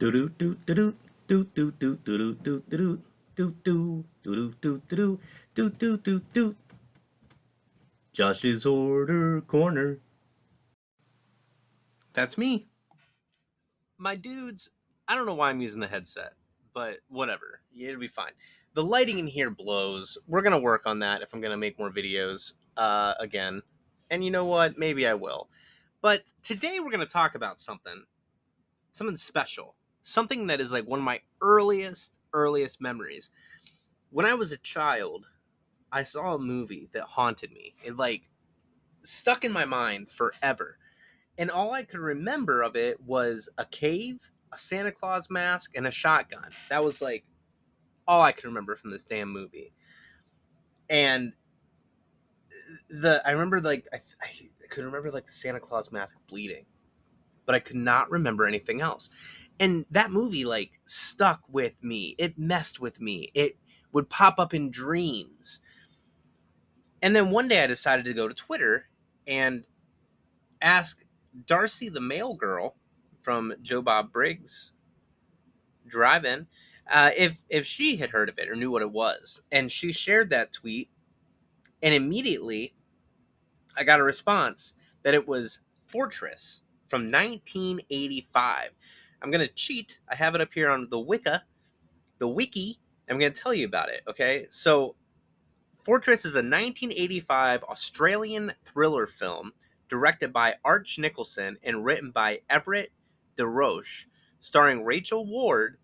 Do do do do do do do do do do do do do do do do do do do do. Josh's Order Corner. That's me. My dudes, I don't know why I'm using the headset, but whatever. It'll be fine. The lighting in here blows. We're going to work on that if I'm going to make more videos again. And you know what? Maybe I will. But today we're going to talk about something special. Something that is like one of my earliest memories. When I was a child, I saw a movie that haunted me. It like stuck in my mind forever. And all I could remember of it was a cave, a Santa Claus mask, and a shotgun. That was like all I could remember from this damn movie. And I remember like I could remember like the Santa Claus mask bleeding, but I could not remember anything else. And that movie like stuck with me. It messed with me. It would pop up in dreams. And then one day I decided to go to Twitter and ask Darcy the mail girl from Joe Bob Briggs Drive-In if she had heard of it or knew what it was. And she shared that tweet, and immediately I got a response that it was Fortress from 1985. I'm going to cheat. I have it up here on the wiki. I'm going to tell you about it, okay? So Fortress is a 1985 Australian thriller film directed by Arch Nicholson and written by Everett De Roche, starring Rachel Ward,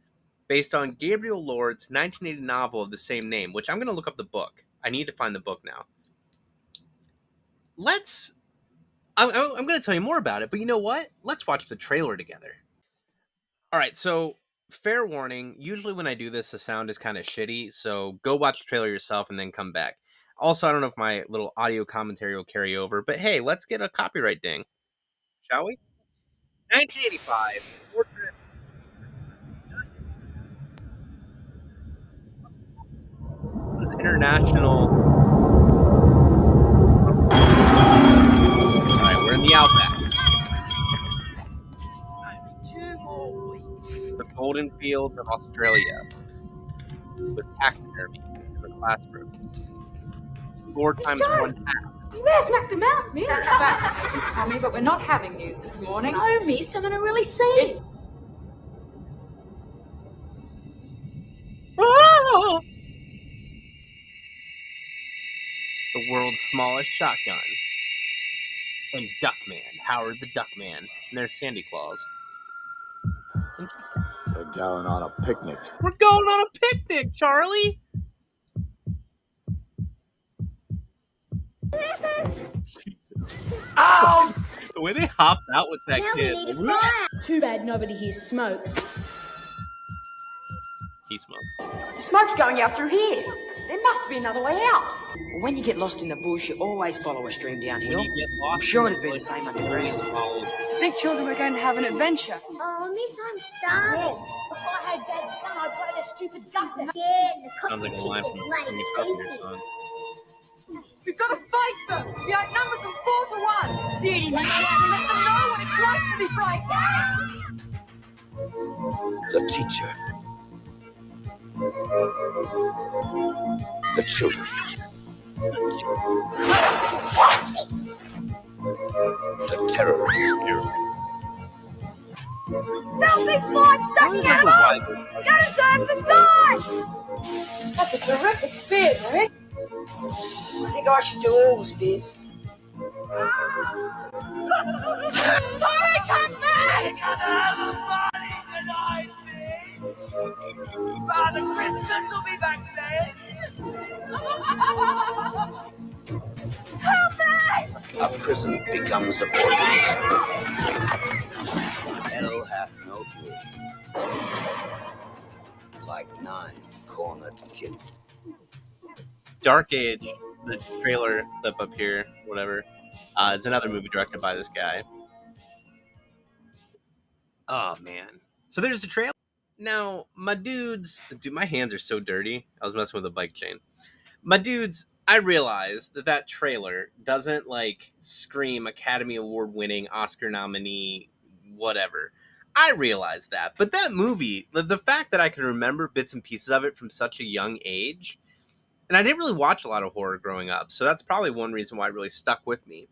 based on Gabriel Lord's 1980 novel of the same name, which I'm going to look up the book. I need to find the book now. I'm going to tell you more about it, but you know what? Let's watch the trailer together. All right, so fair warning, usually when I do this, the sound is kind of shitty, so go watch the trailer yourself and then come back. Also, I don't know if my little audio commentary will carry over, but hey, let's get a copyright ding, shall we? 1985, Fortress. This international. All right, we're in the outback. The golden fields of Australia, with taxidermy in the classroom. 4 times 1 half. There's Mac the Mouse, miss. Honey, but we're not having news this morning. No, miss, I'm gonna really see it. Ah! The world's smallest shotgun. And Duckman, Howard the Duckman. And there's Sandy Claus. They're going on a picnic. We're going on a picnic, Charlie! Ow! The way they hopped out with that kid. Too bad nobody here smokes. He smoked. The smoke's going out through here. There must be another way out. Well, when you get lost in the bush, you always follow a stream downhill. When you get lost, I'm sure it'd be the same underground. I think children were going to have an adventure. Oh, miss, I'm starving. If I had Dad's gun, I'd blow their stupid guts out. Yeah, Sounds like a line from the Carpenter song. We've got to fight them. We outnumber them 4-1. Really, miss, let them know what it's like to be frightened. The teacher. The children. The terrorists. They'll be slime sucking animals! You deserve to die! That's a terrific spear, Rick. I think I should do all the spears. Sorry, come back! We're gonna have a party tonight, bitch! Father Christmas will be back today! Help me! A prison becomes a fortress. Hell hath no fury. Like 9-cornered kids. Dark Age, the trailer clip up here, whatever, is another movie directed by this guy. Oh, man. So there's the trailer. Now, my dudes... Dude, my hands are so dirty. I was messing with a bike chain. My dudes, I realized that trailer doesn't, like, scream Academy Award-winning, Oscar nominee, whatever. I realize that. But that movie, the fact that I can remember bits and pieces of it from such a young age, and I didn't really watch a lot of horror growing up, so that's probably one reason why it really stuck with me.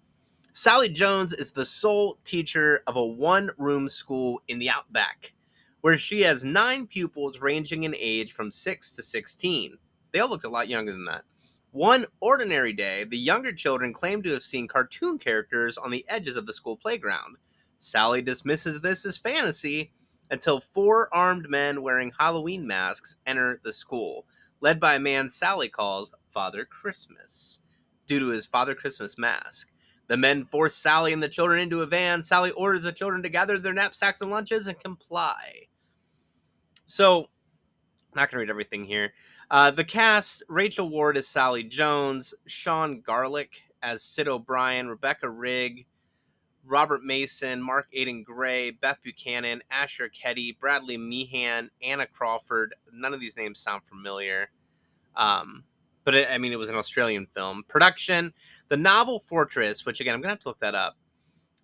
Sally Jones is the sole teacher of a one-room school in the Outback, where she has 9 pupils ranging in age from 6 to 16. They all look a lot younger than that. One ordinary day, the younger children claim to have seen cartoon characters on the edges of the school playground. Sally dismisses this as fantasy until 4 armed men wearing Halloween masks enter the school, led by a man Sally calls Father Christmas, due to his Father Christmas mask. The men force Sally and the children into a van. Sally orders the children to gather their knapsacks and lunches and comply. So, I'm not going to read everything here. The cast, Rachel Ward as Sally Jones, Sean Garlick as Sid O'Brien, Rebecca Rigg, Robert Mason, Mark Aiden Gray, Beth Buchanan, Asher Ketty, Bradley Meehan, Anna Crawford. None of these names sound familiar. But it was an Australian film. Production, the novel Fortress, which again, I'm going to have to look that up,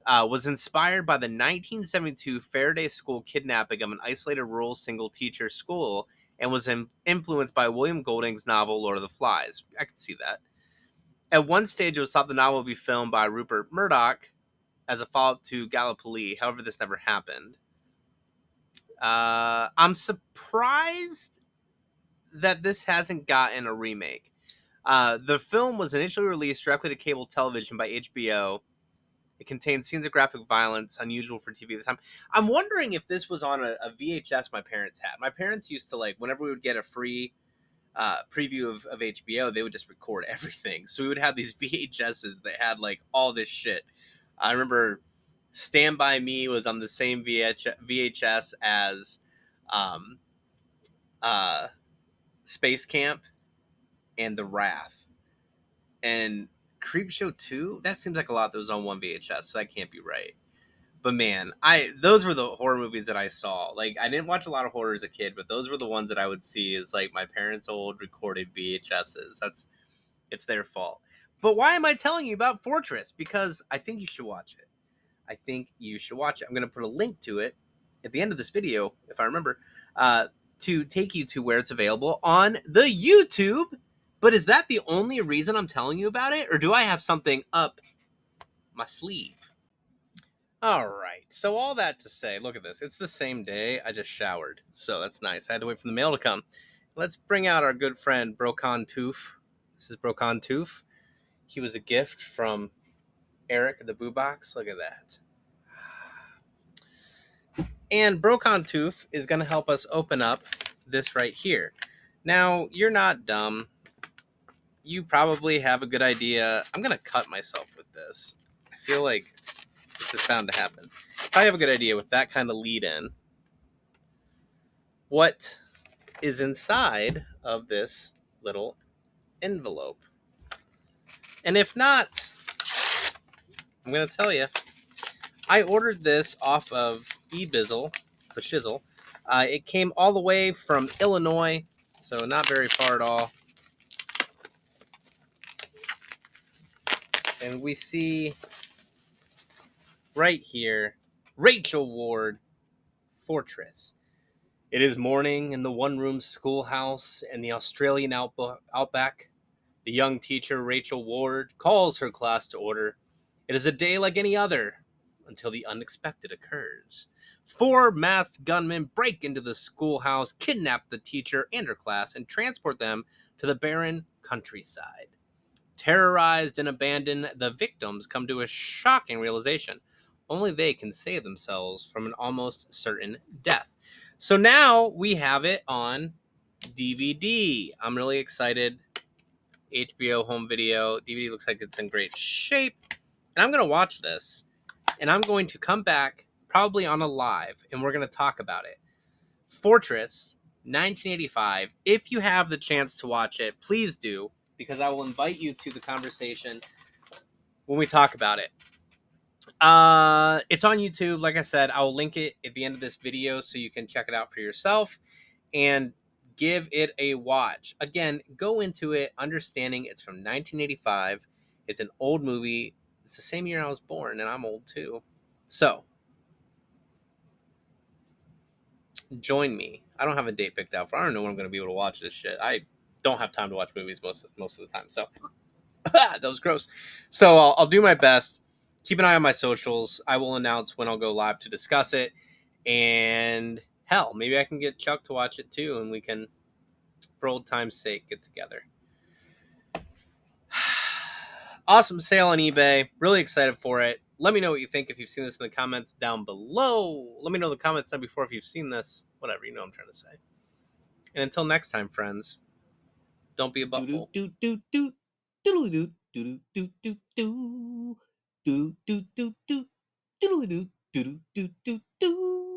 was inspired by the 1972 Faraday School kidnapping of an isolated rural single teacher school and was influenced by William Golding's novel Lord of the Flies. I could see that. At one stage, it was thought the novel would be filmed by Rupert Murdoch as a follow-up to Gallipoli. However, this never happened. I'm surprised that this hasn't gotten a remake. The film was initially released directly to cable television by HBO. It contains scenes of graphic violence, unusual for TV at the time. I'm wondering if this was on a VHS my parents had. My parents used to, like, whenever we would get a free preview of HBO, they would just record everything. So we would have these VHSs that had, like, all this shit. I remember Stand By Me was on the same VHS as Space Camp and The Wrath. And Creepshow 2, that seems like a lot that was on one VHS, so that can't be right. But man, those were the horror movies that I saw. Like, I didn't watch a lot of horror as a kid, but those were the ones that I would see as like my parents' old recorded VHSs. It's their fault. But why am I telling you about Fortress? Because I think you should watch it. I'm going to put a link to it at the end of this video, if I remember, to take you to where it's available on the YouTube. But is that the only reason I'm telling you about it? Or do I have something up my sleeve? All right. So all that to say, look at this. It's the same day. I just showered. So that's nice. I had to wait for the mail to come. Let's bring out our good friend Brokan Toof. This is Brokan Toof. He was a gift from Eric the Boo Box. Look at that. And Brokan Toof is going to help us open up this right here. Now, you're not dumb. You probably have a good idea. I'm going to cut myself with this. I feel like this is bound to happen. I have a good idea with that kind of lead in. What is inside of this little envelope? And if not, I'm going to tell you. I ordered this off of eBizzle, the shizzle. It came all the way from Illinois, so not very far at all. And we see right here, Rachel Ward, Fortress. It is morning in the one-room schoolhouse in the Australian outback. The young teacher, Rachel Ward, calls her class to order. It is a day like any other until the unexpected occurs. 4 masked gunmen break into the schoolhouse, kidnap the teacher and her class, and transport them to the barren countryside. Terrorized and abandoned, the victims come to a shocking realization. Only they can save themselves from an almost certain death. So now we have it on DVD. I'm really excited. HBO home video. DVD looks like it's in great shape. And I'm going to watch this. And I'm going to come back probably on a live. And we're going to talk about it. Fortress, 1985. If you have the chance to watch it, please do. Because I will invite you to the conversation when we talk about it. It's on YouTube. Like I said, I'll link it at the end of this video so you can check it out for yourself and give it a watch. Again, go into it understanding it's from 1985. It's an old movie. It's the same year I was born, and I'm old too. So, join me. I don't have a date picked out for. I don't know when I'm going to be able to watch this shit. I don't have time to watch movies most of the time. So that was gross. So I'll do my best. Keep an eye on my socials. I will announce when I'll go live to discuss it. And hell, maybe I can get Chuck to watch it too, and we can, for old time's sake, get together. Awesome sale on eBay. Really excited for it. Let me know what you think if you've seen this in the comments down below. Let me know in the comments down before if you've seen this. Whatever, you know what I'm trying to say. And until next time, friends, don't be a butthole. Do do do do do do do do do do do do do do do do do do do do.